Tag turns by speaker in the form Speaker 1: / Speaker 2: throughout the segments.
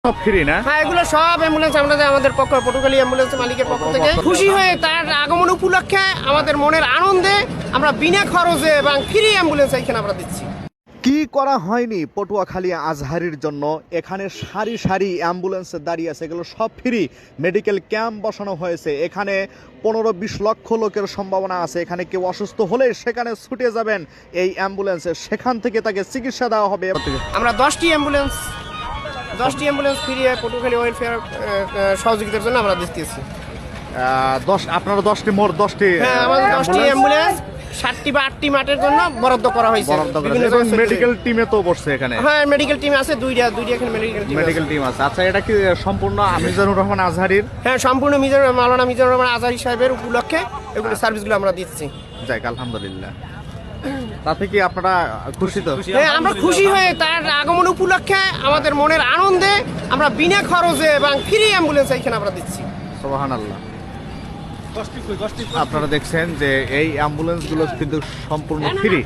Speaker 1: সব ফ্রি না?
Speaker 2: হ্যাঁ, এগুলো সব অ্যাম্বুলেন্স আমাদের পটুয়াখালী অ্যাম্বুলেন্স মালিকের পক্ষ থেকে খুশি হয়ে তার আগমন উপলক্ষে আমাদের মনের আনন্দে আমরা বিনা খরচে এবং ফ্রি অ্যাম্বুলেন্স এখানে আমরা দিচ্ছি।
Speaker 1: কি করা হয়নি পটুয়াখালী আজহারির জন্য? এখানে সারি সারি অ্যাম্বুলেন্স দাঁড়িয়ে আছে, এগুলো সব ফ্রি। মেডিকেল ক্যাম্প বসানো হয়েছে। এখানে 15-20 লক্ষ লোকের সম্ভাবনা আছে। এখানে কেউ অসুস্থ হলে সেখানে ছুটে যাবেন এই অ্যাম্বুলেন্সে, সেখান থেকে তাকে চিকিৎসা দেওয়া হবে।
Speaker 2: আমরা 10টি অ্যাম্বুলেন্স ফ্রি পটুয়াখালী ওয়েলফেয়ার সহযোগিতার জন্য আমরা দিচ্ছি।
Speaker 1: আপনারা 10টি মোট 10টি
Speaker 2: হ্যাঁ, আমাদের 10টি অ্যাম্বুলেন্স 7টি বা 8টি মাঠের জন্য বরাদ্দ করা হয়েছে।
Speaker 1: মেডিকেল টিমে তো বসছে এখানে।
Speaker 2: হ্যাঁ, মেডিকেল টিম আছে দুইটা এখানে মেডিকেল
Speaker 1: টিম আছে। আচ্ছা, এটা কি সম্পূর্ণ মিজানুর রহমান আজহারির?
Speaker 2: হ্যাঁ, সম্পূর্ণ মাওলানা মিজানুর রহমান আজহারি সাহেবের উপলক্ষে এগুলো সার্ভিসগুলো আমরা দিচ্ছি।
Speaker 1: যাক, আলহামদুলিল্লাহ। তাতে কি আপনারা খুশি তো?
Speaker 2: হ্যাঁ, আমরা খুশি হয়ে তার আগমন উপলক্ষে আমাদের মনের আনন্দে আমরা বিনা খরচে এবং ফ্রি অ্যাম্বুলেন্স এখানে আমরা দিচ্ছি।
Speaker 1: সুবহানাল্লাহ। আপনারা দেখছেন যে এই অ্যাম্বুলেন্সগুলো কিন্তু সম্পূর্ণ ফ্রি।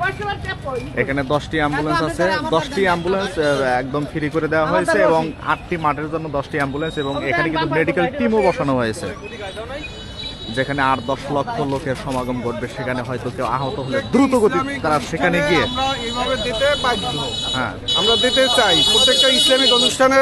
Speaker 1: এখানে 10টি অ্যাম্বুলেন্স আছে। 10টি অ্যাম্বুলেন্স একদম ফ্রি করে দেওয়া হয়েছে এবং 8টি মাঠের জন্য 10টি অ্যাম্বুলেন্স, এবং এখানে কিন্তু মেডিকেল টিমও বসানো হয়েছে, যেখানে 8-10 লক্ষ লোকের সমাগম ঘটবে। সেখানে হয়তো কেউ আহত হলে দ্রুত গতি তারা সেখানে গিয়ে
Speaker 3: আমরা এইভাবে দিতে বাধ্য।
Speaker 1: হ্যাঁ,
Speaker 3: আমরা দিতে চাই প্রত্যেকটা ইসলামিক অনুষ্ঠানে।